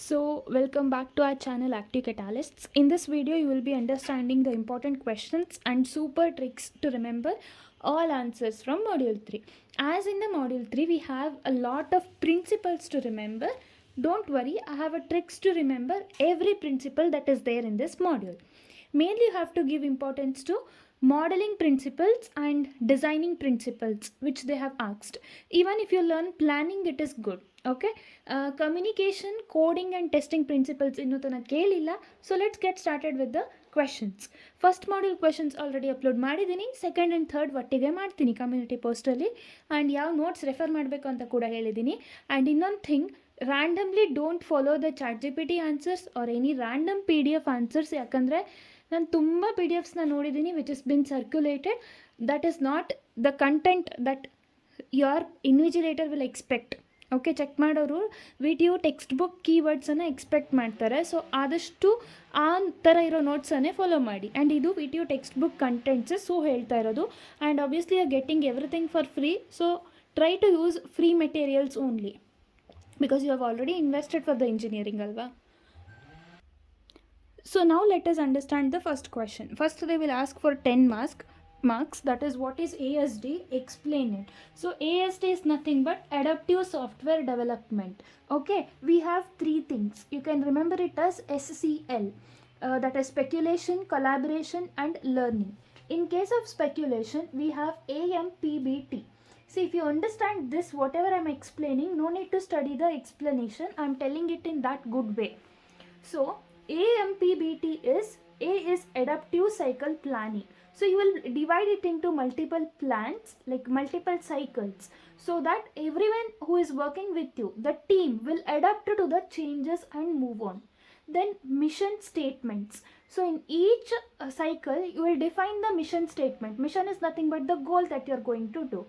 So, welcome back to our channel Active Catalysts. In this video, you will be understanding the important questions and super tricks to remember all answers from Module 3. As in the Module 3, we have a lot of principles to remember. Don't worry, I have a tricks to remember every principle that is there in this module. Mainly, you have to give importance to modeling principles and designing principles, which they have asked. Even if you learn planning, it is good. Okay, communication, coding and testing principles ಇನ್ನೂ ತನಕ ಕೇಳಿಲ್ಲ. So let's get started with the questions. First module questions already upload ಮಾಡಿದ್ದೀನಿ. Second and third ಒಟ್ಟಿಗೆ ಮಾಡ್ತೀನಿ community ಪೋಸ್ಟಲ್ಲಿ. And ಯಾವ notes refer ಮಾಡಬೇಕು ಅಂತ ಕೂಡ ಹೇಳಿದ್ದೀನಿ. ಆ್ಯಂಡ್ ಇನ್ನೊಂದು thing, randomly don't follow the chat G P T answers or any random P D F answers. ಯಾಕಂದರೆ ನಾನು ತುಂಬ ಪಿ ಡಿ ಎಫ್ಸ್ನ ನೋಡಿದ್ದೀನಿ which is been circulated. That is not the content that your invigilator will expect. Okay, check ಮಾಡೋರು V T U textbook ಕೀವರ್ಡ್ಸನ್ನು expect ಮಾಡ್ತಾರೆ. So ಆದಷ್ಟು ಆ ಥರ ಇರೋ ನೋಟ್ಸನ್ನೇ ಫಾಲೋ ಮಾಡಿ. ಆ್ಯಂಡ್ ಇದು V T U textbook contents so ಹೇಳ್ತಾ ಇರೋದು. And obviously are getting everything for free. So try to use free materials only because you have already invested for the engineering ಅಲ್ವಾ. So now let us understand the first question. First they will ask for 10 marks, that is what is ASD, explain it. So ASD is nothing but adaptive software development. Okay, we have three things. You can remember it as SCL, that is speculation, collaboration and learning. In case of speculation we have AMPBT. See, if you understand this, whatever I am explaining, no need to study the explanation. I am telling it in that good way. So AMPBT is, A is adaptive cycle planning. So you will divide it into multiple plans, like multiple cycles, so that everyone who is working with you, the team, will adapt to the changes and move on. Then mission statements. So in each cycle you will define the mission statement. Mission is nothing but the goal that you are going to do.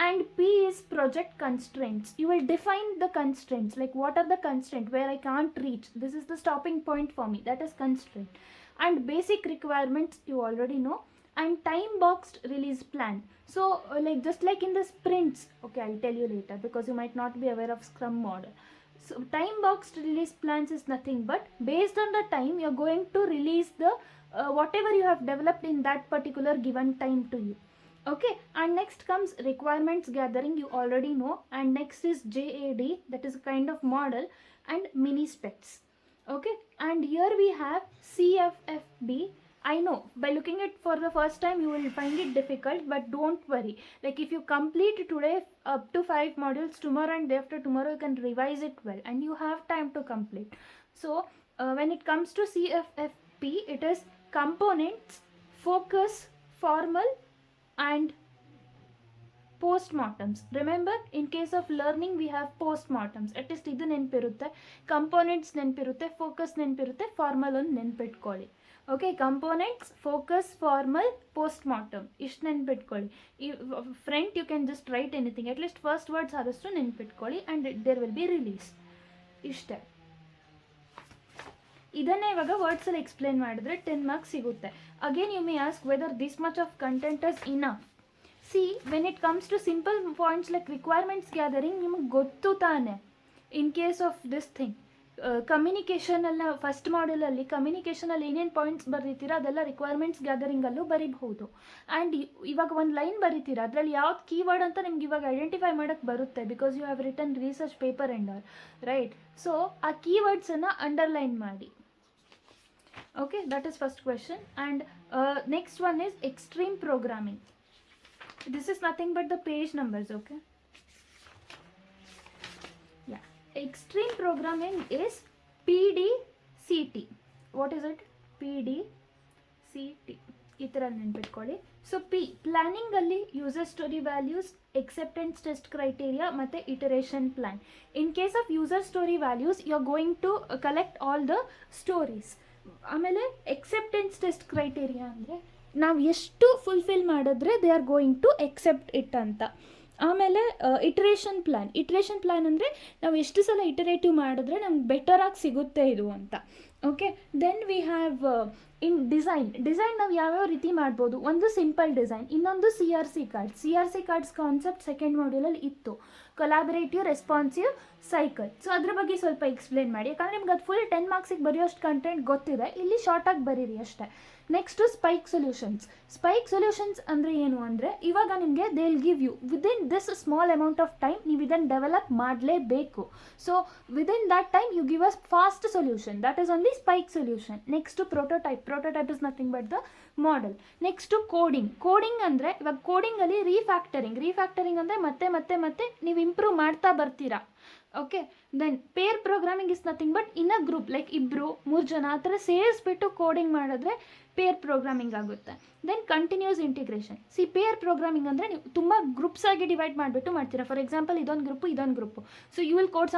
And P is project constraints. You will define the constraints, like what are the constraints where I can't reach, this is the stopping point for me, that is constraint. And basic requirements you already know. And time boxed release plan. So like just like in the sprints, okay, I'll tell you later because you might not be aware of Scrum model. So time boxed release plans is nothing but based on the time you're going to release the whatever you have developed in that particular given time to you. Okay, and next comes requirements gathering, you already know. And next is JAD, that is a kind of model, and mini specs. Okay, and here we have CFFB. I know by looking at for the first time you will find it difficult, but don't worry. Like if you complete today up to 5 modules, tomorrow and day after tomorrow you can revise it well and you have time to complete. So when it comes to CFFP, it is components, focus, formal and postmortems. Remember, in case of learning we have postmortems. At least idu ನೆನಪಿರುತ್ತೆ, components ನೆನಪಿರುತ್ತೆ, focus ನೆನಪಿರುತ್ತೆ, formal ಒಂದು ನೆನಪಿಟ್ಕೊಳ್ಳಿ. Okay, components, focus, formal, postmortem ಇಷ್ಟು ನೆನಪಿಟ್ಕೊಳ್ಳಿ. ಈ front you can just write anything, at least first words ಆದಷ್ಟು ನೆನಪಿಟ್ಕೊಳ್ಳಿ. And there will be release. ಇಷ್ಟೇ. ಇದನ್ನೇ ಇವಾಗ ವರ್ಡ್ಸಲ್ಲಿ ಎಕ್ಸ್ಪ್ಲೇನ್ ಮಾಡಿದ್ರೆ 10 ಮಾರ್ಕ್ಸ್ ಸಿಗುತ್ತೆ. Again you may ask whether this much of content is enough. See, when it comes to simple points like requirements gathering ನಿಮಗೆ ಗೊತ್ತು ತಾನೆ. ಇನ್ ಕೇಸ್ ಆಫ್ ದಿಸ್ ಥಿಂಗ್ ಕಮ್ಯುನಿಕೇಷನಲ್ಲ, ಫಸ್ಟ್ ಮಾಡಲಲ್ಲಿ ಕಮ್ಯುನಿಕೇಷನಲ್ಲಿ ಏನೇನು ಪಾಯಿಂಟ್ಸ್ ಬರೀತೀರ ಅದೆಲ್ಲ ರಿಕ್ವೈರ್ಮೆಂಟ್ಸ್ ಗ್ಯಾದರಿಂಗಲ್ಲೂ ಬರೀಬಹುದು. ಆ್ಯಂಡ್ ಇವಾಗ ಒಂದು ಲೈನ್ ಬರೀತೀರ, ಅದರಲ್ಲಿ ಯಾವ್ದು ಕೀವರ್ಡ್ ಅಂತ ನಿಮ್ಗೆ ಇವಾಗ ಐಡೆಂಟಿಫೈ ಮಾಡೋಕ್ಕೆ ಬರುತ್ತೆ because you have written research paper and all, right? So ಆ ಕೀವರ್ಡ್ಸನ್ನು ಅಂಡರ್ಲೈನ್ ಮಾಡಿ. Okay, that is first question. And next one is extreme programming. This is nothing but the page numbers. Okay, yeah, extreme programming is PDCT. What is it? PDCT. ಈ ಥರ ನೆನ್ಪಿಟ್ಕೊಳ್ಳಿ. So P, planning ಅಲ್ಲಿ user story values, acceptance test criteria ಮತ್ತು iteration plan. In case of user story values you are going to collect all the stories. ಆಮೇಲೆ acceptance test criteria ಅಂದರೆ ನಾವು ಎಷ್ಟು fulfil ಮಾಡಿದ್ರೆ they are going to accept it ಅಂತ. ಆಮೇಲೆ ಇಟರೇಷನ್ plan ಅಂದರೆ ನಾವು ಎಷ್ಟು ಸಲ ಇಟರೇಟಿವ್ ಮಾಡಿದ್ರೆ ನಮ್ಗೆ ಬೆಟರಾಗಿ ಸಿಗುತ್ತೆ ಇದು ಅಂತ. Okay, then we have in design ನಾವು ಯಾವ್ಯಾವ ರೀತಿ ಮಾಡ್ಬೋದು, ಒಂದು ಸಿಂಪಲ್ ಡಿಸೈನ್, ಇನ್ನೊಂದು C R C cards concept second ಮಾಡ್ಯೂಲಲ್ಲಿ ಇತ್ತು, ಕೊಲಾಬರೇಟಿವ್ ರೆಸ್ಪಾನ್ಸಿವ್ ಸೈಕಲ್. ಸೊ ಅದ್ರ ಬಗ್ಗೆ ಸ್ವಲ್ಪ ಎಕ್ಸ್ಪ್ಲೇನ್ ಮಾಡಿ, ಯಾಕಂದರೆ ನಿಮ್ಗೆ ಅದು ಫುಲ್ 10 ಮಾರ್ಕ್ಸಿಗೆ ಬರೆಯೋಷ್ಟು ಕಂಟೆಂಟ್ ಗೊತ್ತಿದೆ, ಇಲ್ಲಿ ಶಾರ್ಟಾಗಿ ಬರೀರಿ ಅಷ್ಟೇ. ನೆಕ್ಸ್ಟು ಸ್ಪೈಕ್ ಸೊಲ್ಯೂಷನ್ಸ್ ಅಂದರೆ ಏನು ಅಂದರೆ, ಇವಾಗ ನಿಮಗೆ they will give you within this small amount of time ನೀವು ಇದನ್ನು ಡೆವಲಪ್ ಮಾಡಲೇಬೇಕು. So within that time you give us fast solution, that is only spike solution. Next prototype is nothing but the model. Next coding ಅಂದರೆ ಇವಾಗ ಕೋಡಿಂಗಲ್ಲಿ ರೀಫ್ಯಾಕ್ಟರಿಂಗ್ ಅಂದರೆ ಮತ್ತೆ ನೀವು improve ಮಾಡ್ತಾ ಬರ್ತೀರಾ. Okay, then pair programming is nothing but in a group, like 2-3 ಜನ ಆ ಥರ ಸೇರಿಸ್ಬಿಟ್ಟು ಕೋಡಿಂಗ್ ಮಾಡಿದ್ರೆ ಪೇರ್ ಪ್ರೋಗ್ರಾಮಿಂಗ್ ಆಗುತ್ತೆ. Then continuous integration. Pair programming ಅಂದರೆ ನೀವು ತುಂಬ ಗ್ರೂಪ್ಸ್ ಆಗಿ ಡಿವೈಡ್ ಮಾಡಿಬಿಟ್ಟು ಮಾಡ್ತೀರಾ. ಫಾರ್ ಎಕ್ಸಾಂಪಲ್ ಇದೊಂದು group, so you will code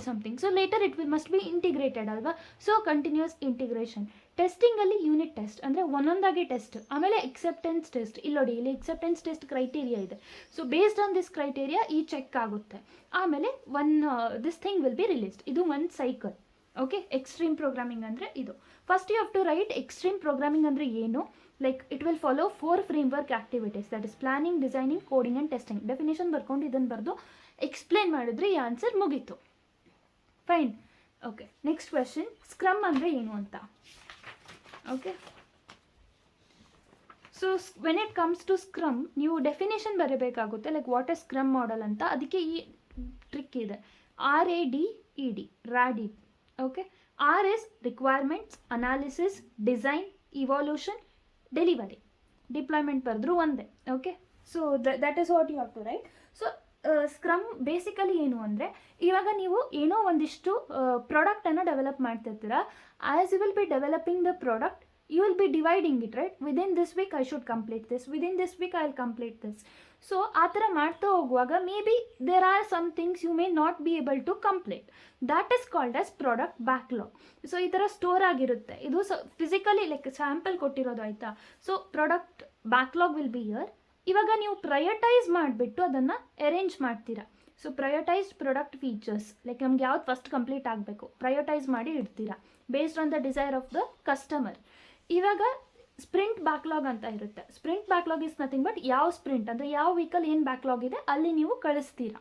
something, so later it will must be integrated ಅಲ್ವಾ. So continuous integration. ಟೆಸ್ಟಿಂಗಲ್ಲಿ ಯೂನಿಟ್ ಟೆಸ್ಟ್ ಅಂದರೆ ಒಂದೊಂದಾಗಿ ಟೆಸ್ಟ್, ಆಮೇಲೆ ಎಕ್ಸೆಪ್ಟೆನ್ಸ್ ಟೆಸ್ಟ್. ಇಲ್ಲಿ ಎಕ್ಸೆಪ್ಟೆನ್ಸ್ ಟೆಸ್ಟ್ ಕ್ರೈಟೀರಿಯಾ ಇದೆ. So based on this criteria ಈ check ಆಗುತ್ತೆ. ಆಮೇಲೆ this thing will be released. ಇದು ಒಂದು ಸೈಕಲ್. ಓಕೆ, ಎಕ್ಸ್ಟ್ರೀಮ್ ಪ್ರೋಗ್ರಾಮಿಂಗ್ ಅಂದರೆ ಇದು. First you have to write extreme programming ಅಂದರೆ ಏನು, like it will follow 4 framework activities, that is planning, designing, coding and testing. Definition ಬರ್ಕೊಂಡು ಇದನ್ನು ಬರೆದು ಎಕ್ಸ್ಪ್ಲೇನ್ ಮಾಡಿದ್ರೆ ಈ ಆನ್ಸರ್ ಮುಗೀತು. Fine. Okay, next question, scrum ಅಂದರೆ ಏನು ಅಂತ. Okay, so when it comes to scrum ನೀವು ಡೆಫಿನೇಷನ್ ಬರೀಬೇಕಾಗುತ್ತೆ, like what is scrum model ಅಂತ. ಅದಕ್ಕೆ ಈ ಟ್ರಿಕ್ ಇದೆ, RADED. Okay, R is requirements, analysis, design, evaluation, delivery. Deployment ಬರೆದ್ರು ಒಂದೇ. Okay, so that is what you have to write. So scrum basically ಏನು ಅಂದರೆ, ಇವಾಗ ನೀವು ಏನೋ ಒಂದಿಷ್ಟು ಪ್ರಾಡಕ್ಟನ್ನು ಡೆವಲಪ್ ಮಾಡ್ತಿರ್ತೀರ. As you will be developing the product, you will be dividing it, right? Within this week I should complete this, within this week I will complete this. So ಆ ಥರ ಮಾಡ್ತಾ ಹೋಗುವಾಗ may be there are some things you may not be able to complete. That is called as product backlog. So ಈ ಥರ store ಆಗಿರುತ್ತೆ. ಇದು physically like sample ಕೊಟ್ಟಿರೋದು, ಆಯಿತಾ. So product backlog will be here. ಇವಾಗ ನೀವು ಪ್ರಯೋಟೈಸ್ ಮಾಡಿಬಿಟ್ಟು ಅದನ್ನು ಅರೇಂಜ್ ಮಾಡ್ತೀರಾ. So prioritised product features, like ನಮ್ಗೆ ಯಾವ್ದು ಫಸ್ಟ್ ಕಂಪ್ಲೀಟ್ ಆಗಬೇಕು ಪ್ರಯೋಟೈಸ್ ಮಾಡಿ ಇಡ್ತೀರಾ based on the desire of the customer. ಇವಾಗ ಸ್ಪ್ರಿಂಟ್ ಬ್ಯಾಕ್ಲಾಗ್ ಅಂತ ಇರುತ್ತೆ. Sprint backlog is nothing but ಯಾವ ಸ್ಪ್ರಿಂಟ್ ಅಂದರೆ ಯಾವ ವೀಕಲ್ ಏನು ಬ್ಯಾಕ್ಲಾಗ್ ಇದೆ ಅಲ್ಲಿ ನೀವು ಕಳಿಸ್ತೀರಾ.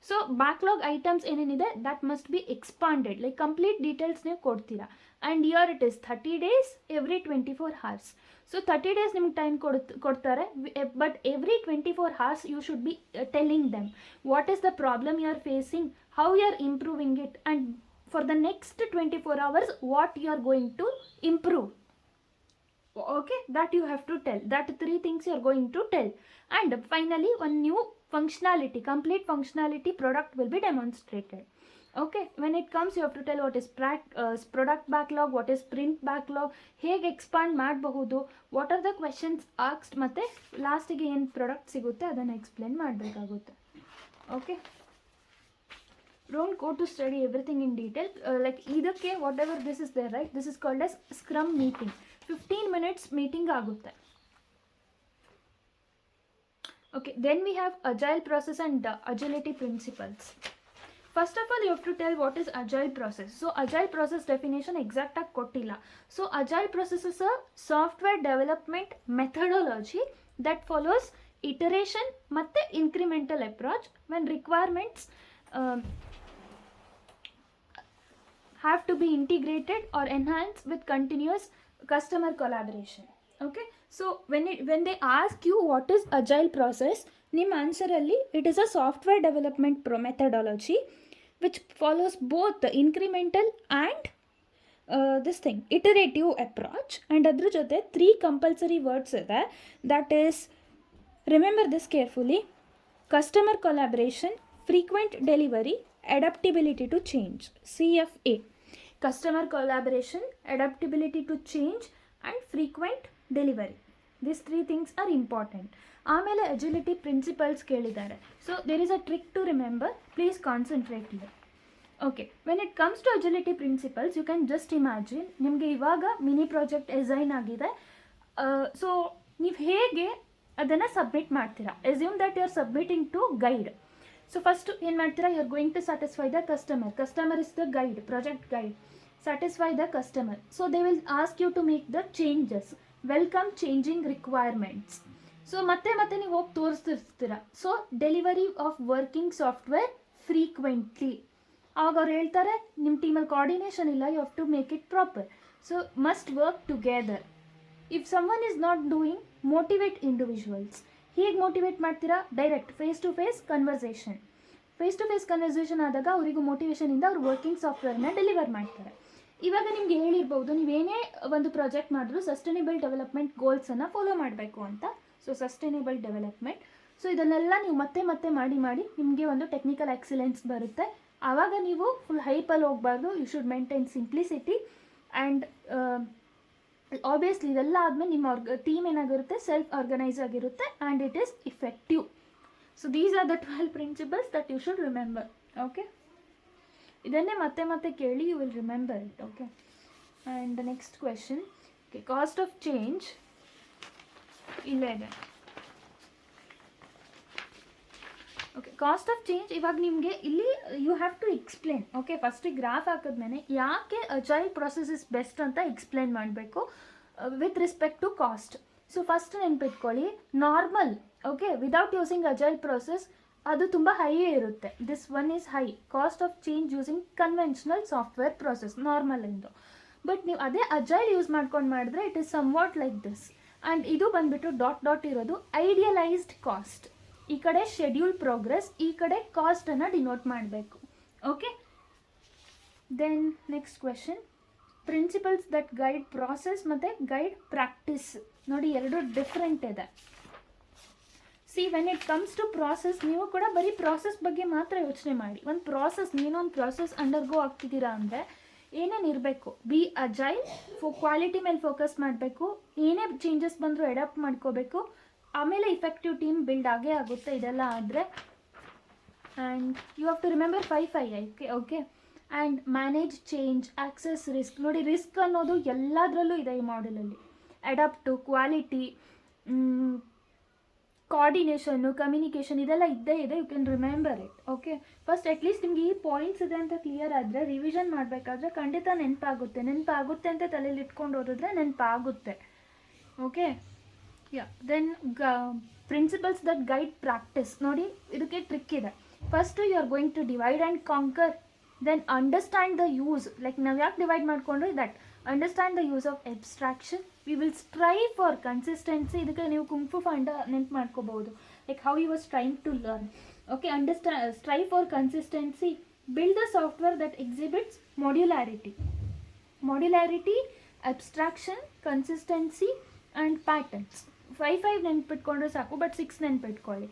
ಸೊ ಬ್ಯಾಕ್ಲಾಗ್ ಐಟಮ್ಸ್ ಏನೇನಿದೆ that must be expanded, like complete details ನೀವು ಕೊಡ್ತೀರಾ. And year it is 30 days every 24 hours. So 30 days ನಿಮ್ಗೆ ಟೈಮ್ ಕೊಡ್ತಾರೆ, but every 24 hours you should be telling them what is the problem you are facing, how you are improving it, and for the next 24 hours what you are going to improve. Okay, that you have to tell. That 3 things you are going to tell. And finally one new functionality, complete functionality product will be demonstrated. Okay, when it comes you have to tell what is product backlog, what is sprint backlog, ಹೇಗೆ expand ಮಾಡಬಹುದು, what are the questions ಆಕ್ಸ್ಡ್, ಮತ್ತು ಲಾಸ್ಟಿಗೆ ಏನು product ಸಿಗುತ್ತೆ ಅದನ್ನು explain ಮಾಡಬೇಕಾಗುತ್ತೆ. Okay, don't go to study everything in detail. Like ಇದಕ್ಕೆ whatever this is there, right, this is called as scrum meeting. 15 minutes meeting ಆಗುತ್ತೆ. Okay, then we have agile process and agility principles. First of all you have to tell what is agile process. So agile process definition exact ಆಗಿ ಕೊಟ್ಟಿಲ್ಲ. So agile process is a software development methodology that follows iteration ಮತ್ತೆ incremental approach when requirements have to be integrated or enhanced with continuous customer collaboration. Okay, so when they ask you what is agile process, ನಿಮ್ಮ ಆನ್ಸರಲ್ಲಿ it is a software development methodology which follows both the incremental and this thing iterative approach. and ಅದ್ರ ಜೊತೆ 3 compulsory words ಇದೆ, that is, remember this carefully, customer collaboration, frequent delivery, adaptability to change, CFA. Customer collaboration, adaptability to change and frequent delivery. These 3 things are important. ಆಮೇಲೆ agility principles ಕೇಳಿದ್ದಾರೆ. So there is a trick to remember, please concentrate here. Okay, when it comes to agility principles you can just imagine ನಿಮಗೆ ಇವಾಗ mini project design ಆಗಿದೆ. So ನೀವು ಹೇಗೆ ಅದನ್ನು submit ಮಾಡ್ತೀರಾ, assume that you are submitting to guide. So first ಏನು ಮಾಡ್ತೀರಾ, you are going to satisfy the customer is the guide, project guide. satisfy the customer. So they will ask you to make the changes. Welcome changing requirements. So ಮತ್ತೆ ನೀವು ಹೋಗಿ ತೋರಿಸ್ತಿರ್ತೀರ. So delivery of working software frequently. ಆವಾಗ ಅವ್ರು ಹೇಳ್ತಾರೆ ನಿಮ್ಮ ಟೀಮಲ್ಲಿ coordination ಇಲ್ಲ, you have to make it proper. So must work together. If someone is not doing, motivate individuals. ಹೇಗೆ ಮೋಟಿವೇಟ್ ಮಾಡ್ತೀರಾ? Direct face to face conversation. Face to face conversation ಆದಾಗ ಅವರಿಗೂ ಮೋಟಿವೇಶನಿಂದ ಅವ್ರು ವರ್ಕಿಂಗ್ ಸಾಫ್ಟ್ವೇರ್ನ ಡೆಲಿವರ್ ಮಾಡ್ತಾರೆ. ಇವಾಗ ನಿಮ್ಗೆ ಹೇಳಿರ್ಬೋದು, ನೀವೇನೇ ಒಂದು ಪ್ರಾಜೆಕ್ಟ್ ಮಾಡಿದ್ರು ಸಸ್ಟೈನೇಬಲ್ ಡೆವಲಪ್ಮೆಂಟ್ ಗೋಲ್ಸನ್ನು ಫಾಲೋ ಮಾಡಬೇಕು ಅಂತ. So sustainable development. ಸೊ ಇದನ್ನೆಲ್ಲ ನೀವು ಮತ್ತೆ ಮಾಡಿ ನಿಮಗೆ ಒಂದು ಟೆಕ್ನಿಕಲ್ ಎಕ್ಸಲೆನ್ಸ್ ಬರುತ್ತೆ. ಆವಾಗ ನೀವು ಫುಲ್ ಹೈಪಲ್ಲಿ ಹೋಗಬಾರ್ದು. You should maintain simplicity and obviously ಇದೆಲ್ಲ ಆದಮೇಲೆ ನಿಮ್ಮ ಟೀಮ್ ಏನಾಗಿರುತ್ತೆ, ಸೆಲ್ಫ್ ಆರ್ಗನೈಸ್ ಆಗಿರುತ್ತೆ and it is effective. So these are the 12 principles that you should remember. Okay, ಇದನ್ನೇ ಮತ್ತೆ ಕೇಳಿ, you will remember it. Okay, and next question. Okay, cost of change ಇಲ್ಲೇ ಇದೆ. ಓಕೆ, ಕಾಸ್ಟ್ ಆಫ್ ಚೇಂಜ್ ಇವಾಗ ನಿಮಗೆ ಇಲ್ಲಿ you have to explain. Okay, ಫಸ್ಟಿಗೆ graph ಹಾಕಿದ್ಮೇಲೆ ಯಾಕೆ ಅಜೈಲ್ ಪ್ರೊಸೆಸ್ ಇಸ್ ಬೆಸ್ಟ್ ಅಂತ ಎಕ್ಸ್ಪ್ಲೇನ್ ಮಾಡಬೇಕು with respect to cost. So first ನೆನ್ಪಿಟ್ಕೊಳ್ಳಿ, normal, okay, without using agile process ಅದು ತುಂಬ ಹೈಯೇ ಇರುತ್ತೆ. This one is high cost of change using conventional software process, normal ಎಂದು. ಬಟ್ ನೀವು ಅದೇ ಅಜೈಲ್ ಯೂಸ್ ಮಾಡ್ಕೊಂಡು ಮಾಡಿದ್ರೆ it is somewhat like this. And ಇದು ಬಂದುಬಿಟ್ಟು ಡಾಟ್ ಇರೋದು ಐಡಿಯಲೈಸ್ಡ್ ಕಾಸ್ಟ್. ಈ ಕಡೆ ಶೆಡ್ಯೂಲ್ ಪ್ರೋಗ್ರೆಸ್, ಈ ಕಡೆ ಕಾಸ್ಟನ್ನು ಡಿನೋಟ್ ಮಾಡಬೇಕು. Okay, then next question. Principles that guide process ಮತ್ತು ಗೈಡ್ ಪ್ರಾಕ್ಟೀಸ್. ನೋಡಿ, ಎರಡು ಡಿಫ್ರೆಂಟ್ ಇದೆ. See, when it comes to process, ನೀವು ಕೂಡ ಬರೀ ಪ್ರಾಸೆಸ್ ಬಗ್ಗೆ ಮಾತ್ರ ಯೋಚನೆ ಮಾಡಿ. ಒಂದು ಪ್ರಾಸೆಸ್, ನೀನೊಂದು ಪ್ರಾಸೆಸ್ ಅಂಡರ್ಗೋ ಆಗ್ತಿದ್ದೀರಾ ಅಂದರೆ ಏನೇನು ಇರಬೇಕು? ಬಿ ಅಜೈಲ್, ಕ್ವಾಲಿಟಿ ಮೇಲೆ ಫೋಕಸ್ ಮಾಡಬೇಕು, ಏನೇ ಚೇಂಜಸ್ ಬಂದರೂ ಅಡಾಪ್ಟ್ ಮಾಡ್ಕೋಬೇಕು, ಆಮೇಲೆ ಇಫೆಕ್ಟಿವ್ ಟೀಮ್ ಬಿಲ್ಡ್ ಆಗೇ ಆಗುತ್ತೆ ಇದೆಲ್ಲ ಆದರೆ. And you have to remember 5 okay. And manage change, access risk. ನೋಡಿ, ರಿಸ್ಕ್ ಅನ್ನೋದು ಎಲ್ಲದರಲ್ಲೂ ಇದೆ ಈ ಮಾಡೆಲಲ್ಲಿ. ಅಡಾಪ್ಟು, ಕ್ವಾಲಿಟಿ, ಕೋಆರ್ಡಿನೇಷನ್ನು, ಕಮ್ಯುನಿಕೇಷನ್, ಇದೆಲ್ಲ ಇದ್ದೇ ಇದೆ. You can remember it. Okay, first at least ನಿಮ್ಗೆ ಈ ಪಾಯಿಂಟ್ಸ್ ಇದೆ ಅಂತ ಕ್ಲಿಯರ್ ಆದರೆ ರಿವಿಷನ್ ಮಾಡಬೇಕಾದ್ರೆ ಖಂಡಿತ ನೆನಪಾಗುತ್ತೆ ಅಂತ ತಲೆಯಲ್ಲಿ ಇಟ್ಕೊಂಡು ಓದಿದ್ರೆ ನೆನಪಾಗುತ್ತೆ. Okay, yeah. Then principles that guide practice. ನೋಡಿ, ಇದಕ್ಕೆ ಟ್ರಿಕ್ ಇದೆ. First you are going to divide and conquer, then understand the use. Like ನಾವು ಯಾಕೆ ಡಿವೈಡ್ ಮಾಡಿಕೊಂಡ್ರೆ that understand the use of abstraction. We will strive for consistency. ಇದಕ್ಕೆ ನೀವು kung fu Panda ನೆನ್ಪು ಮಾಡ್ಕೋಬಹುದು, like how you was trying to learn. Okay, strive for consistency. Build the software that exhibits modularity, abstraction, consistency and patterns. 5 ನೆನ್ಪಿಟ್ಕೊಂಡ್ರೆ ಸಾಕು, but 6 ನೆನ್ಪಿಟ್ಕೊಳ್ಳಿ.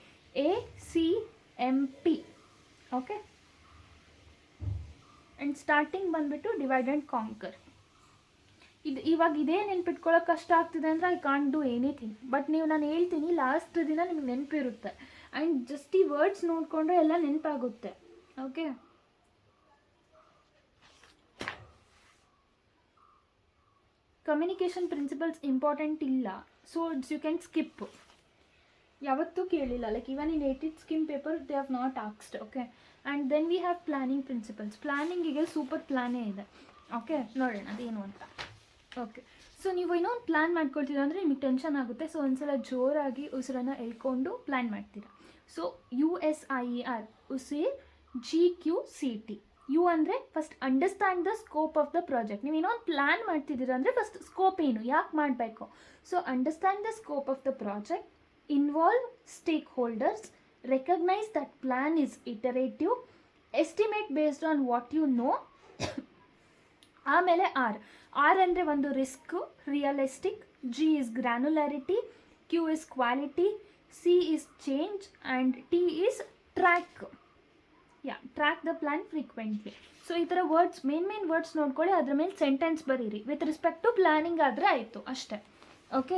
ACMP. Okay, and starting ಬಂದುಬಿಟ್ಟು divide and conquer. ಇವಾಗ ಇದೇ ನೆನ್ಪಿಟ್ಕೊಳ್ಳೋಕೆ ಕಷ್ಟ ಆಗ್ತಿದೆ ಅಂದರೆ I can't do anything. But ನಾನು ಹೇಳ್ತೀನಿ, ಲಾಸ್ಟ್ ದಿನ ನಿಮ್ಗೆ ನೆನಪಿರುತ್ತೆ. ಆ್ಯಂಡ್ ಜಸ್ಟ್ ಈ ವರ್ಡ್ಸ್ ನೋಡಿಕೊಂಡ್ರೆ ಎಲ್ಲ ನೆನಪಾಗುತ್ತೆ. ಓಕೆ, ಕಮ್ಯುನಿಕೇಷನ್ ಪ್ರಿನ್ಸಿಪಲ್ಸ್ ಇಂಪಾರ್ಟೆಂಟ್ ಇಲ್ಲ, ಸೊ ಯು ಕ್ಯಾನ್ ಸ್ಕಿಪ್. ಯಾವತ್ತೂ ಕೇಳಿಲ್ಲ, like even in 8th scheme paper they have not ಆಕ್ಸ್ಡ್. Okay, and then we have planning principles. ಪ್ಲಾನಿಂಗಿಗೆ ಸೂಪರ್ ಪ್ಲಾನೇ ಇದೆ. ಓಕೆ, ನೋಡೋಣ ಅದೇನು ಅಂತ. ಓಕೆ, ಸೊ ನೀವು ಇನ್ನೊಂದು ಪ್ಲ್ಯಾನ್ ಮಾಡ್ಕೊಳ್ತೀರ ಅಂದರೆ ನಿಮಗೆ ಟೆನ್ಷನ್ ಆಗುತ್ತೆ. ಸೊ ಒಂದ್ಸಲ ಜೋರಾಗಿ ಉಸಿರನ್ನು ಎಳ್ಕೊಂಡು ಪ್ಲ್ಯಾನ್ ಮಾಡ್ತೀರಾ. So USIER, ಉಸಿರ್, GQCT. ಯು ಅಂದರೆ first understand the scope of the project. ನೀವು ಇನ್ನೊಂದು ಪ್ಲ್ಯಾನ್ ಮಾಡ್ತಿದ್ದೀರ ಅಂದರೆ ಫಸ್ಟ್ ಸ್ಕೋಪ್ ಏನು, ಯಾಕೆ ಮಾಡಬೇಕು. So understand the scope of the project, involve stakeholders, recognise that plan is iterative, estimate based on what you know. ಆಮೇಲೆ R ಅಂದರೆ ಒಂದು risk, realistic, G is granularity, Q is quality, C is change and T is track. Track the plan frequently. So ಈ ಥರ words, main words ನೋಡ್ಕೊಳ್ಳಿ, ಅದ್ರ ಮೇಲೆ sentence ಬರೀರಿ with respect to planning ಆದರೆ ಆಯಿತು ಅಷ್ಟೇ. Okay,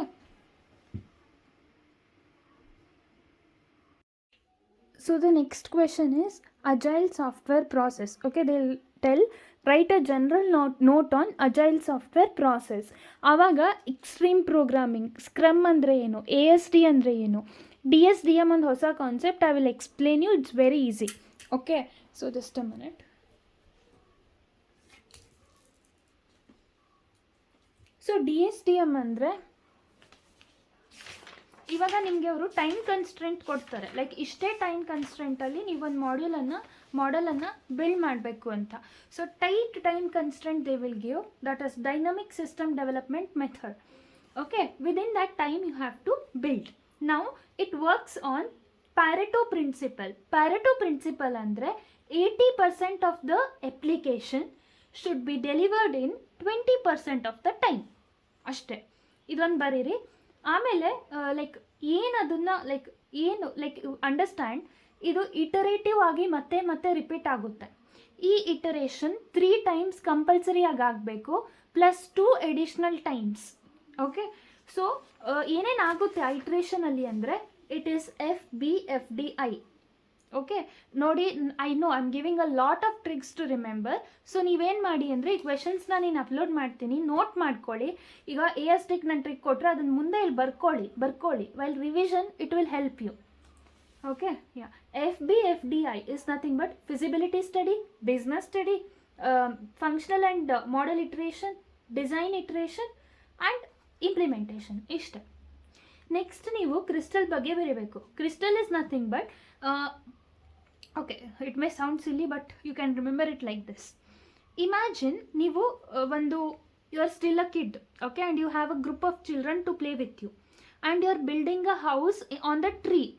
so the next question is agile software process. Okay, they tell write a general note on agile software process. ಆವಾಗ ಎಕ್ಸ್ಟ್ರೀಮ್ ಪ್ರೋಗ್ರಾಮಿಂಗ್, ಸ್ಕ್ರಮ್ ಅಂದರೆ ಏನು, ASD ಅಂದರೆ ಏನು, DSDM ಒಂದು ಹೊಸ concept. I will explain you, it's very easy. Okay, so just a minute. So DSTM ಅಂದರೆ ಇವಾಗ ನಿಮಗೆ ಅವರು ಟೈಮ್ ಕನ್ಸ್ಟ್ರೆಂಟ್ ಕೊಡ್ತಾರೆ, ಲೈಕ್ ಇಷ್ಟೇ ಟೈಮ್ ಕನ್ಸ್ಟ್ರೆಂಟಲ್ಲಿ ನೀವೊಂದು ಮಾಡೆಲನ್ನು ಬಿಲ್ಡ್ ಮಾಡಬೇಕು ಅಂತ. So tight time constraint they will give, that is dynamic system development method. Okay, within that time you have to build. Now it works on Pareto principle. Pareto principle ಅಂದರೆ 80% of the application should be delivered in 20% of the time. ಅಷ್ಟೇ, ಇದೊಂದು ಬರೀರಿ. ಆಮೇಲೆ like understand, ಇದು iterative ಆಗಿ ಮತ್ತೆ ಮತ್ತೆ repeat ಆಗುತ್ತೆ. ಈ ಇಟರೇಷನ್ 3 times ಕಂಪಲ್ಸರಿ ಆಗಬೇಕು, +2 ಅಡಿಷ್ನಲ್ ಟೈಮ್ಸ್. ಓಕೆ, ಸೊ ಏನೇನಾಗುತ್ತೆ ಆ ಇಟ್ರೇಷನಲ್ಲಿ ಅಂದರೆ ಇಟ್ ಈಸ್ FBFDI. ಓಕೆ, ನೋಡಿ, I know I am giving a lot of tricks to remember. So ನೀವೇನು ಮಾಡಿ ಅಂದರೆ ಈ ಕ್ವೆಶನ್ಸ್ನ ನೀನು ಅಪ್ಲೋಡ್ ಮಾಡ್ತೀನಿ, ನೋಟ್ ಮಾಡ್ಕೊಳ್ಳಿ. ಈಗ ASTಗೆ ನಾನು ಟ್ರಿಕ್ ಕೊಟ್ಟರೆ ಅದನ್ನು ಮುಂದೆ ಇಲ್ಲಿ ಬರ್ಕೊಳ್ಳಿ. While revision it will help you. Okay, yeah, FBFDI is nothing but feasibility study, business study, functional and model iteration, design iteration and implementation. ಇಷ್ಟೇ. ನೆಕ್ಸ್ಟ್ ನೀವು ಕ್ರಿಸ್ಟಲ್ ಬಗ್ಗೆ ಬರೀಬೇಕು. Crystal is nothing but okay, it may sound silly but you can remember it like this. Imagine ನೀವು you are still a kid, okay, and you have a group of children to play with you and you are building a house on the tree.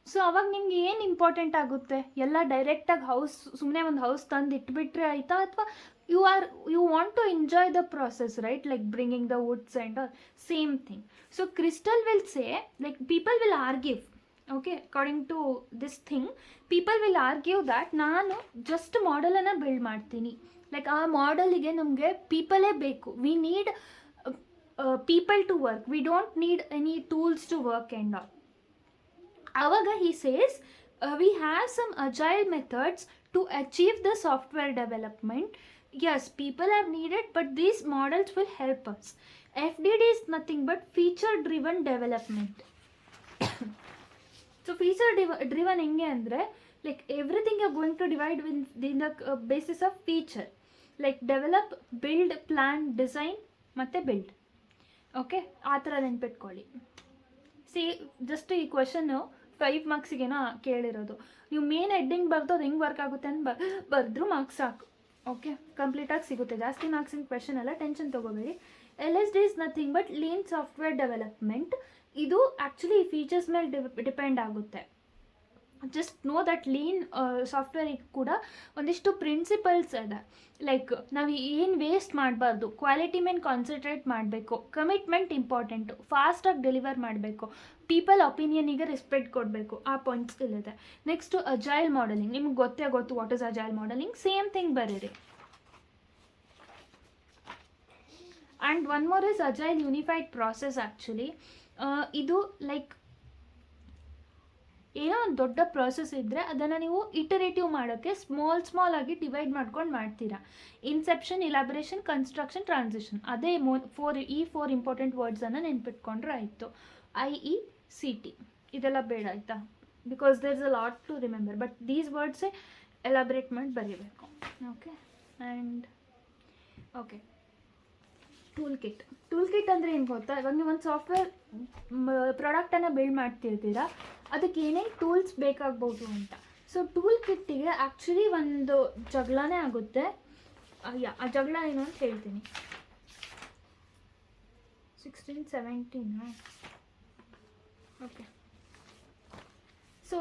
So ಅವಾಗ ನಿಮ್ಗೆ ಏನು important ಆಗುತ್ತೆ? ಎಲ್ಲ ಡೈರೆಕ್ಟಾಗಿ ಸುಮ್ಮನೆ ಒಂದು house ತಂದು ಇಟ್ಬಿಟ್ರೆ ಆಯಿತಾ, ಅಥವಾ you want to enjoy the process, right? Like bringing the woods and all, same thing. So Crystal will say, like, people will argue, okay, according to this thing, people will argue that ನಾನು just ಮಾಡೆಲನ್ನು build ಮಾಡ್ತೀನಿ, like ಆ ಮಾಡೆಲಿಗೆ ನಮಗೆ ಪೀಪಲೇ ಬೇಕು. We need people to work, we don't need any tools to work and all. ಆವಾಗ he says we have some agile methods to achieve the software development. Yes, people are needed, but these models will help us. FDD is nothing but feature driven development. So feature driven ಹೆಂಗೆ ಅಂದರೆ, like everything you're going to divide in the basis of feature, like develop, build, plan, design ಮತ್ತೆ build. Okay, ಆ ಥರ ನೆನ್ಪಿಟ್ಕೊಳ್ಳಿ. Just ಈ question 5 ಮಾರ್ಕ್ಸಿಗೇನೋ ಕೇಳಿರೋದು. ನೀವು main heading ಬರ್ದು ಅದು ಹೆಂಗೆ ವರ್ಕ್ ಆಗುತ್ತೆ ಅಂತ ಬರೆದ್ರು ಮಾರ್ಕ್ಸ್ ಸಾಕು. ಓಕೆ, ಕಂಪ್ಲೀಟಾಗಿ ಸಿಗುತ್ತೆ. ಜಾಸ್ತಿ ಮಾರ್ಕ್ಸಿನ ಕ್ವೆಶನ್ ಎಲ್ಲ ಟೆನ್ಷನ್ ತೊಗೋಬೇಡಿ. LSD is nothing but lean software development. ಇದು ಆ್ಯಕ್ಚುಲಿ ಈ ಫೀಚರ್ಸ್ ಮೇಲೆ ಡಿಪೆಂಡ್ ಆಗುತ್ತೆ. ಜಸ್ಟ್ ನೋ ದಟ್ ಲೀನ್ ಸಾಫ್ಟ್ವೇರಿಗೆ ಕೂಡ ಒಂದಿಷ್ಟು ಪ್ರಿನ್ಸಿಪಲ್ಸ್ ಇದೆ. ಲೈಕ್ ನಾವು ಏನು ವೇಸ್ಟ್ ಮಾಡಬಾರ್ದು, ಕ್ವಾಲಿಟಿ ಮೇಲೆ ಕಾನ್ಸಂಟ್ರೇಟ್ ಮಾಡಬೇಕು, ಕಮಿಟ್ಮೆಂಟ್ ಇಂಪಾರ್ಟೆಂಟು, ಫಾಸ್ಟಾಗಿ ಡೆಲಿವರ್ ಮಾಡಬೇಕು, ಪೀಪಲ್ ಒಪಿನಿಯನಿಗೆ ರೆಸ್ಪೆಕ್ಟ್ ಕೊಡಬೇಕು. ಆ ಪಾಯಿಂಟ್ಸ್ ಇಲ್ಲಿದೆ. Next agile modelling. ನಿಮ್ಗೆ ಗೊತ್ತು what is agile modelling. Same thing ಬರೀರಿ. And one more is agile unified process. Actually ಇದು ಲೈಕ್ ಏನೋ ಒಂದು ದೊಡ್ಡ ಪ್ರಾಸೆಸ್ ಇದ್ದರೆ ಅದನ್ನು ನೀವು ಇಟರೇಟಿವ್ ಮಾಡೋಕ್ಕೆ ಸ್ಮಾಲ್ ಆಗಿ ಡಿವೈಡ್ ಮಾಡ್ಕೊಂಡು ಮಾಡ್ತೀರಾ. Inception, elaboration, construction, transition. ಅದೇ 4 ಇಂಪಾರ್ಟೆಂಟ್ ವರ್ಡ್ಸನ್ನು ನೆನ್ಪಿಟ್ಕೊಂಡ್ರೆ ಆಯಿತು. IECT ಇದೆಲ್ಲ ಬೇಡ ಆಯಿತಾ, because there is a lot to remember. But these ವರ್ಡ್ಸೇ ಎಲಾಬ್ರೇಟ್ ಮಾಡಿ ಬರೀಬೇಕು. Okay, and okay, tool kit ಅಂದರೆ ಏನು ಗೊತ್ತಾ? ಇವಾಗ ನೀವು ಒಂದು ಸಾಫ್ಟ್ವೇರ್ ಪ್ರಾಡಕ್ಟನ್ನು ಬಿಲ್ಡ್ ಮಾಡ್ತಿರ್ತೀರಾ, ಅದಕ್ಕೆ ಏನೇನು ಟೂಲ್ಸ್ ಬೇಕಾಗ್ಬೋದು ಅಂತ. ಸೊ ಟೂಲ್ ಕಿಟ್ಟಿಗೆ ಆ್ಯಕ್ಚುಲಿ ಒಂದು ಜಗಳನೇ ಆಗುತ್ತೆ. ಆ ಜಗಳ ಏನು ಅಂತ ಹೇಳ್ತೀನಿ. 16-17 ಓಕೆ. ಸೊ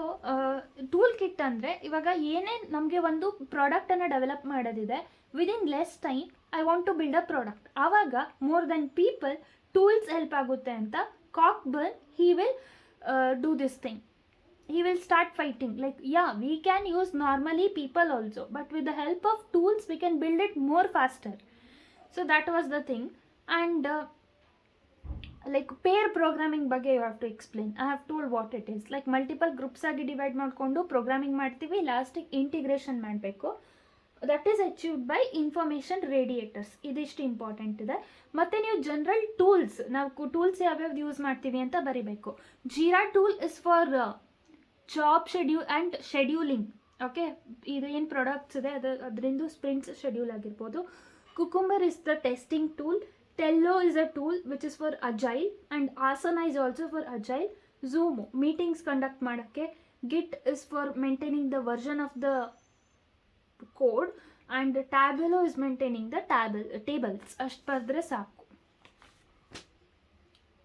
ಟೂಲ್ ಕಿಟ್ ಅಂದರೆ ಇವಾಗ ಏನೇ ನಮಗೆ ಒಂದು ಪ್ರಾಡಕ್ಟನ್ನು ಡೆವಲಪ್ ಮಾಡೋದಿದೆ, within less time I want to build a product. ಆವಾಗ more then people tools help ಆಗುತ್ತೆ ಅಂತ Cockburn he will do this thing. He will start fighting, like, yeah, we can use normally people also, but with the help of tools we can build it more faster. So that was the thing. And like pair programming ಬಗ್ಗೆ you have to explain. I have told what it is. Like multiple groups ಆಗಿ divide ಮಾಡಿಕೊಂಡು programming ಮಾಡ್ತೀವಿ, ಲಾಸ್ಟಿಗೆ integration ಮಾಡಬೇಕು. That is achieved by information radiators. ಇದಿಷ್ಟು important ಇದೆ. ಮತ್ತು ನೀವು ಜನರಲ್ ಟೂಲ್ಸ್, ನಾವು ಟೂಲ್ಸ್ ಯಾವ್ಯಾವ್ದು ಯೂಸ್ ಮಾಡ್ತೀವಿ ಅಂತ ಬರಿಬೇಕು. Jira tool is for job scheduling. Okay, ಇದು ಏನು ಪ್ರಾಡಕ್ಟ್ಸ್ ಇದೆ ಅದರಿಂದ ಸ್ಪ್ರಿಂಟ್ಸ್ ಶೆಡ್ಯೂಲ್ ಆಗಿರ್ಬೋದು. Cucumber is the testing tool. Tello is a tool which is for agile, and Asana is also for agile. Zoom meetings conduct ಮಾಡೋಕ್ಕೆ. Git is for maintaining the version of the code, and Tableau is maintaining the tables. ಅಷ್ಟು ಬರೆದ್ರೆ ಸಾಕು.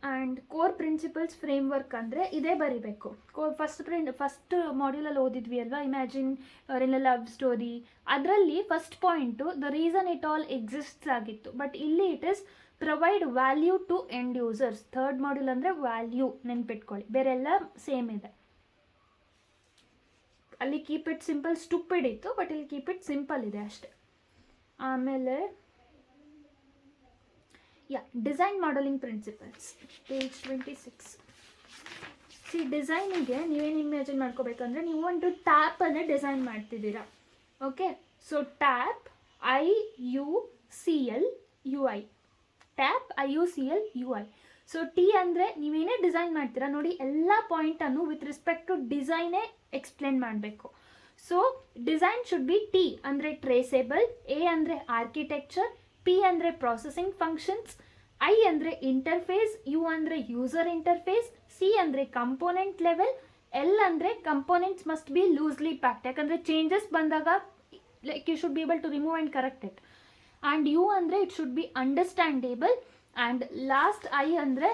And core principles framework ಅಂದರೆ ಇದೇ ಬರಿಬೇಕು. First ಮಾಡ್ಯೂಲಲ್ಲಿ ಓದಿದ್ವಿ ಅಲ್ವಾ, imagine in a love story. ಅದರಲ್ಲಿ first point the reason it all exists ಆಗಿತ್ತು, ಬಟ್ ಇಲ್ಲಿ it is provide value to end users. Third module ಅಂದರೆ ವ್ಯಾಲ್ಯೂ, ನೆನ್ಪಿಟ್ಕೊಳ್ಳಿ. ಬೇರೆಲ್ಲ ಸೇಮ್ ಇದೆ. ಅಲ್ಲಿ ಕೀಪ್ ಇಟ್ ಸಿಂಪಲ್ ಸ್ಟುಪಿಡ್ ಇತ್ತು, ಬಟ್ ಇಲ್ಲಿ ಕೀಪ್ ಇಟ್ ಸಿಂಪಲ್ ಇದೆ ಅಷ್ಟೆ. ಆಮೇಲೆ ಡಿಸೈನ್ ಮಾಡಲಿಂಗ್ ಪ್ರಿನ್ಸಿಪಲ್ಸ್, ಪೇಜ್ 26. ಡಿಸೈನಿಗೆ ನೀವೇನು ಇಮ್ಯಾಜಿನ್ ಮಾಡ್ಕೋಬೇಕಂದ್ರೆ, ನೀವು ಒಂದು ಟ್ಯಾಪನ್ನು ಡಿಸೈನ್ ಮಾಡ್ತಿದ್ದೀರಾ. Okay, so tap IUCLUI, tap IUCLUI. So T ಅಂದರೆ ನೀವೇನೇ ಡಿಸೈನ್ ಮಾಡ್ತೀರಾ ನೋಡಿ, ಎಲ್ಲ ಪಾಯಿಂಟನ್ನು ವಿತ್ ರೆಸ್ಪೆಕ್ಟ್ ಟು ಡಿಸೈನೇ ಎಕ್ಸ್ಪ್ಲೇನ್ ಮಾಡಬೇಕು. So design should be T ಅಂದರೆ ಟ್ರೇಸೇಬಲ್, ಎ ಅಂದರೆ ಆರ್ಕಿಟೆಕ್ಚರ್, ಪಿ ಅಂದರೆ ಪ್ರಾಸೆಸಿಂಗ್ ಫಂಕ್ಷನ್ಸ್, ಐ ಅಂದರೆ ಇಂಟರ್ಫೇಸ್, ಯು ಅಂದರೆ ಯೂಸರ್ ಇಂಟರ್ಫೇಸ್, ಸಿ ಅಂದರೆ ಕಂಪೋನೆಂಟ್ ಲೆವೆಲ್, ಎಲ್ ಅಂದರೆ components must be loosely packed, ಯಾಕಂದರೆ ಚೇಂಜಸ್ ಬಂದಾಗ like you should be able to remove and correct it. And U ಅಂದರೆ it should be understandable. And last I ಅಂದರೆ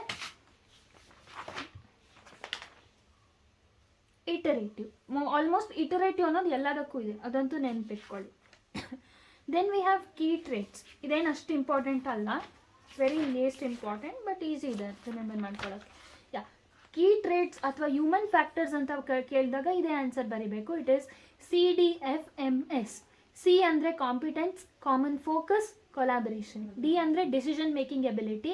iterative. Almost iterative ಅನ್ನೋದು ಎಲ್ಲದಕ್ಕೂ ಇದೆ, ಅದಂತೂ ನೆನಪಿಟ್ಕೊಳ್ಳಿ. Then we have key traits. ಇದೇನು ಅಷ್ಟು ಇಂಪಾರ್ಟೆಂಟ್ ಅಲ್ಲ, very least important, but easy ಇದೆ ರಿಮೆಂಬರ್ ಮಾಡ್ಕೊಳ್ಳೋಕ್ಕೆ. ಕೀ ಟ್ರೇಟ್ಸ್ ಅಥವಾ ಹ್ಯೂಮನ್ ಫ್ಯಾಕ್ಟರ್ಸ್ ಅಂತ ಕೇಳಿದಾಗ ಇದೇ ಆನ್ಸರ್ ಬರೀಬೇಕು. It is CDFMS. ಸಿ ಅಂದರೆ competence, common focus, collaboration. D ಅಂದರೆ ಡಿಸಿಷನ್ ಮೇಕಿಂಗ್ ಎಬಿಲಿಟಿ.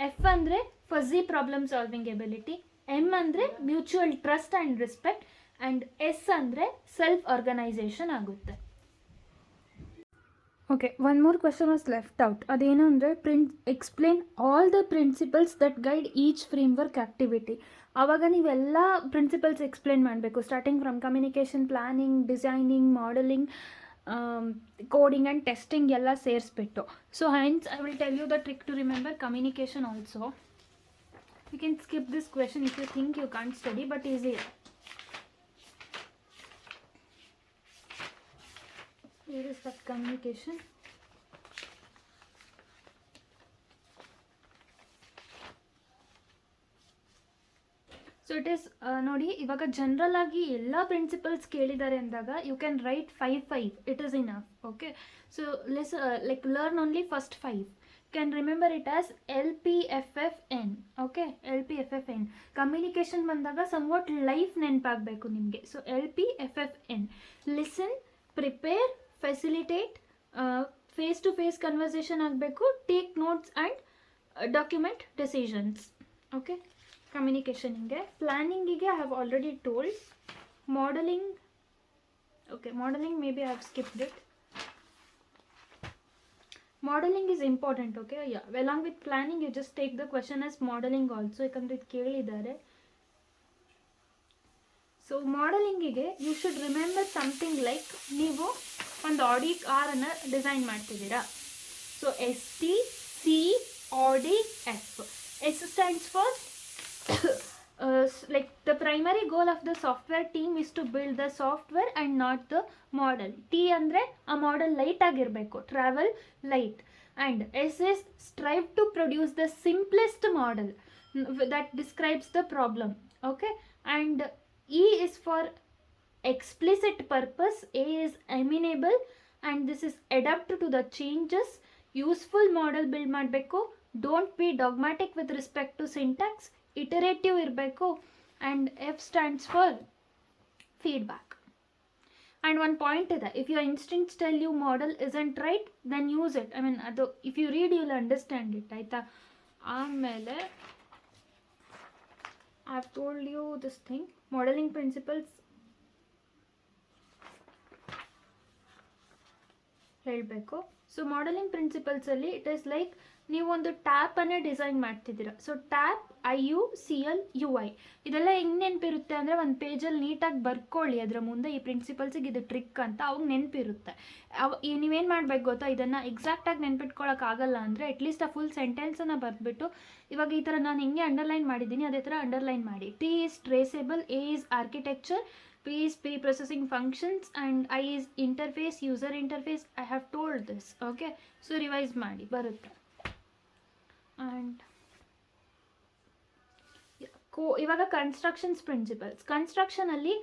ಎಫ್ ಅಂದರೆ fuzzy problem solving ability. M ಅಂದರೆ mutual trust and respect. And S ಅಂದರೆ ಸೆಲ್ಫ್ ಆರ್ಗನೈಸೇಷನ್ ಆಗುತ್ತೆ. Okay, one more question was left out. ಅದೇನು ಅಂದರೆ explain all the principles that guide each framework activity. ಆವಾಗ ನೀವೆಲ್ಲ principles explain ಮಾಡಬೇಕು, starting from communication, planning, designing, modelling, coding and testing ಎಲ್ಲ ಸೇರಿಸ್ಬಿಟ್ಟು. So hence I will tell you the trick to remember communication also. You can skip this question if you think you can't study, but easy. Where is that communication? So it is ನೋಡಿ, ಇವಾಗ general ಆಗಿ ಎಲ್ಲ principles ಕೇಳಿದ್ದಾರೆ ಅಂದಾಗ you can write 5 it is enough. Okay, so like learn only first 5. Can remember it as LPFFN. Okay, LPFFN. Communication ಬಂದಾಗ somewhat life ನೆನಪಾಗಬೇಕು ನಿಮಗೆ. So LPFFN: listen, prepare, facilitate, face to face conversation ಆಗಬೇಕು, take notes and document decisions. Okay, ಕಮ್ಯುನಿಕೇಷನಿಗೆ. ಪ್ಲಾನಿಂಗಿಗೆ I have already told. Modelling, okay, modelling maybe I have skipped it. Modelling is important. Okay, along with planning you just take the question as modelling also, ಯಾಕಂದರೆ ಇದು ಕೇಳಿದ್ದಾರೆ. ಸೊ ಮಾಡಲಿಂಗಿಗೆ you should remember something like, ನೀವು ಒಂದು Audi ಕಾರನ್ನು design ಮಾಡ್ತಿದ್ದೀರಾ. So STCODF. S stands for like the primary goal of the software team is to build the software and not the model. T ಅಂದರೆ ಆ ಮಾಡೆಲ್ ಲೈಟ್ ಆಗಿರಬೇಕು, travel light. And S is strive to produce the simplest model that describes the problem. Okay, and E is for explicit purpose, A is amenable, and this is adapt to the changes. Useful model build ಮಾಡಬೇಕು. Don't be dogmatic with respect to syntax. Iterative ಇರಬೇಕು. And F stands for feedback. And one point ಇದೆ, if your instincts tell you model isn't right, then use it. I mean, ಅದು if you read you will understand it. ಆಯಿತಾ? ಆಮೇಲೆ I have told you this thing, modeling principles. ಹೇಳಬೇಕು. So modelling ಪ್ರಿನ್ಸಿಪಲ್ಸಲ್ಲಿ it is like ನೀವೊಂದು ಟ್ಯಾಪನ್ನೇ design ಮಾಡ್ತಿದ್ದೀರಾ. So tap IUCL UI ಇದೆಲ್ಲ ಹೆಂಗೆ ನೆನಪಿರುತ್ತೆ ಅಂದರೆ ಒಂದು ಪೇಜಲ್ಲಿ ನೀಟಾಗಿ ಬರ್ಕೊಳ್ಳಿ ಅದರ ಮುಂದೆ ಈ ಪ್ರಿನ್ಸಿಪಲ್ಸಿಗೆ ಇದು ಟ್ರಿಕ್ ಅಂತ, ಅವಾಗ ನೆನಪಿರುತ್ತೆ. ನೀವೇನು ಮಾಡಬೇಕು ಗೊತ್ತಾ, ಇದನ್ನು ಎಕ್ಸಾಕ್ಟಾಗಿ ನೆನ್ಪಿಟ್ಕೊಳ್ಳೋಕ್ಕಾಗಲ್ಲ ಅಂದರೆ ಅಟ್ಲೀಸ್ಟ್ ಆ ಫುಲ್ ಸೆಂಟೆನ್ಸನ್ನು ಬರೆದ್ಬಿಟ್ಟು ಇವಾಗ ಈ ಥರ ನಾನು ಹೆಂಗೆ ಅಂಡರ್ಲೈನ್ ಮಾಡಿದ್ದೀನಿ ಅದೇ ಥರ ಅಂಡರ್ಲೈನ್ ಮಾಡಿ. T is traceable, A is architecture, P is pre-processing functions and I is interface, user interface. I have told this. Okay, so revise ಮಾಡಿ ಬರುತ್ತೆ. ಆ್ಯಂಡ್ ಇವಾಗ ಕನ್ಸ್ಟ್ರಕ್ಷನ್ಸ್ ಪ್ರಿನ್ಸಿಪಲ್ಸ್. ಕನ್ಸ್ಟ್ರಕ್ಷನಲ್ಲಿ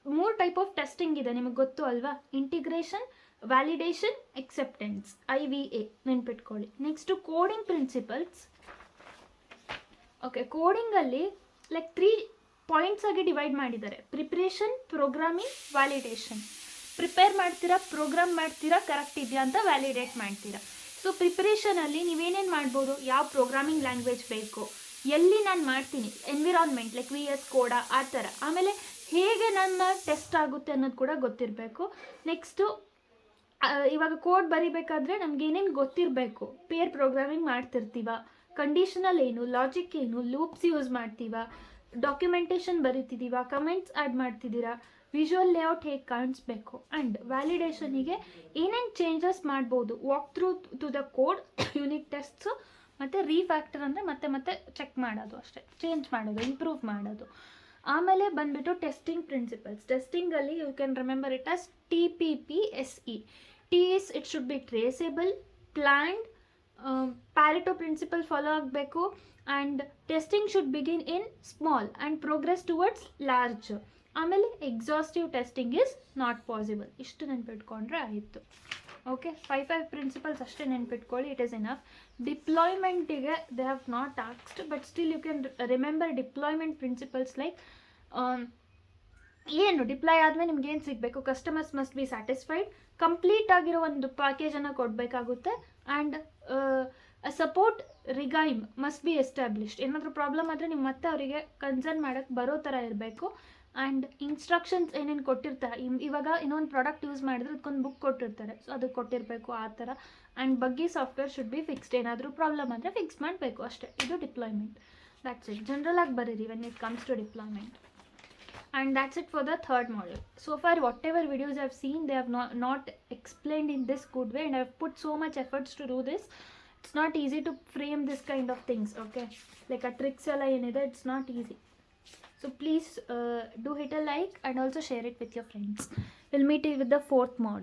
3 ಟೈಪ್ ಆಫ್ ಟೆಸ್ಟಿಂಗ್ ಇದೆ, ನಿಮಗೆ ಗೊತ್ತು ಅಲ್ವಾ? ಇಂಟಿಗ್ರೇಷನ್, ವ್ಯಾಲಿಡೇಷನ್, ಎಕ್ಸೆಪ್ಟೆನ್ಸ್, IVA ನೆನ್ಪಿಟ್ಕೊಳ್ಳಿ. Next coding principles. Okay, ಕೋಡಿಂಗಲ್ಲಿ ಲೈಕ್ 3 ಪಾಯಿಂಟ್ಸ್ ಆಗಿ ಡಿವೈಡ್ ಮಾಡಿದ್ದಾರೆ: ಪ್ರಿಪ್ರೇಷನ್, ಪ್ರೋಗ್ರಾಮಿಂಗ್, ವ್ಯಾಲಿಡೇಷನ್. ಪ್ರಿಪೇರ್ ಮಾಡ್ತೀರಾ, ಪ್ರೋಗ್ರಾಮ್ ಮಾಡ್ತೀರಾ, ಕರೆಕ್ಟ್ ಇದೆಯಾ ಅಂತ ವ್ಯಾಲಿಡೇಟ್ ಮಾಡ್ತೀರಾ. ಸೊ ಪ್ರಿಪ್ರೇಷನಲ್ಲಿ ನೀವೇನೇನು ಮಾಡ್ಬೋದು, ಯಾವ ಪ್ರೋಗ್ರಾಮಿಂಗ್ ಲ್ಯಾಂಗ್ವೇಜ್ ಬೇಕು, ಎಲ್ಲಿ ನಾನು ಮಾಡ್ತೀನಿ, ಎನ್ವಿರಾನ್ಮೆಂಟ್ ಲೈಕ್ VS ಕೋಡ ಆ ಥರ. ಆಮೇಲೆ ಹೇಗೆ ನನ್ನ ಟೆಸ್ಟ್ ಆಗುತ್ತೆ ಅನ್ನೋದು ಕೂಡ ಗೊತ್ತಿರಬೇಕು. ನೆಕ್ಸ್ಟು ಇವಾಗ ಕೋಡ್ ಬರಿಬೇಕಾದ್ರೆ ನಮ್ಗೆ ಏನೇನು ಗೊತ್ತಿರಬೇಕು, ಪೇರ್ ಪ್ರೋಗ್ರಾಮಿಂಗ್ ಮಾಡ್ತಿರ್ತೀವ, ಕಂಡೀಷನಲ್ ಏನು, ಲಾಜಿಕ್ ಏನು, ಲೂಪ್ಸ್ ಯೂಸ್ ಮಾಡ್ತೀವ, ಡಾಕ್ಯುಮೆಂಟೇಷನ್ ಬರೀತಿದ್ದೀವ, ಕಮೆಂಟ್ಸ್ ಆ್ಯಡ್ ಮಾಡ್ತಿದ್ದೀರಾ, ವಿಜುವಲ್ ಲೇಔಟ್ ಹೇಗೆ ಕಾಣಿಸ್ಬೇಕು, ಆ್ಯಂಡ್ ವ್ಯಾಲಿಡೇಷನಿಗೆ ಏನೇನು ಚೇಂಜಸ್ ಮಾಡ್ಬೋದು, walk through to the code, unit tests, ಮತ್ತು ರೀಫ್ಯಾಕ್ಟರ್ ಅಂದರೆ ಮತ್ತೆ ಚೆಕ್ ಮಾಡೋದು ಅಷ್ಟೇ, ಚೇಂಜ್ ಮಾಡೋದು, ಇಂಪ್ರೂವ್ ಮಾಡೋದು. ಆಮೇಲೆ ಬಂದುಬಿಟ್ಟು ಟೆಸ್ಟಿಂಗ್ ಪ್ರಿನ್ಸಿಪಲ್ಸ್. ಟೆಸ್ಟಿಂಗಲ್ಲಿ you can remember it as TPPSE. T is it should be traceable, planned, Pareto principle follow ಆಗಬೇಕು, and testing should begin in small and progress towards large. ಆಮೇಲೆ exhaustive testing is not possible. ಇಷ್ಟು ನೆನ್ಪಿಟ್ಕೊಂಡ್ರೆ ಆಯಿತು. Okay, 5 principles ಅಷ್ಟೇ ನೆನ್ಪಿಟ್ಕೊಳ್ಳಿ, it is enough. ಡಿಪ್ಲಾಯ್ಮೆಂಟಿಗೆ they have not ಆಕ್ಸ್ಡ್, but still you can remember deployment principles like ಏನು deploy ಆದಮೇಲೆ ನಿಮ್ಗೆ ಏನು ಸಿಗಬೇಕು, customers must be satisfied, complete ಆಗಿರೋ ಒಂದು ಪ್ಯಾಕೇಜನ್ನು ಕೊಡಬೇಕಾಗುತ್ತೆ, and support regime must be established. ಏನಾದರೂ ಪ್ರಾಬ್ಲಮ್ ಆದರೆ ನೀವು ಮತ್ತೆ ಅವರಿಗೆ ಕನ್ಸರ್ನ್ ಮಾಡೋಕ್ಕೆ ಬರೋ ಥರ ಇರಬೇಕು. ಆ್ಯಂಡ್ ಇನ್ಸ್ಟ್ರಕ್ಷನ್ಸ್ ಏನೇನು ಕೊಟ್ಟಿರ್ತಾರೆ, ಇವಾಗ ಇನ್ನೊಂದು ಪ್ರಾಡಕ್ಟ್ ಯೂಸ್ ಮಾಡಿದ್ರೆ ಅದಕ್ಕೊಂದು ಬುಕ್ ಕೊಟ್ಟಿರ್ತಾರೆ, ಸೊ ಅದಕ್ಕೆ ಕೊಟ್ಟಿರಬೇಕು ಆ ಥರ. And buggy software should be fixed, ಏನಾದರೂ ಪ್ರಾಬ್ಲಮ್ ಅಂದರೆ ಫಿಕ್ಸ್ ಮಾಡಬೇಕು ಅಷ್ಟೇ. ಇದು ಡಿಪ್ಲಾಯ್ಮೆಂಟ್. That's it. ಜನರಲಾಗಿ ಬರೀರಿ when it comes to deployment. And that's it for the third module. So far, whatever videos I've seen, they have not explained in this good way, and I've put so much efforts to do this. It's not easy to frame this kind of things, okay? Like a tricks alla enide, it's not easy. So please do hit a like and also share it with your friends. We'll meet you with the 4th module.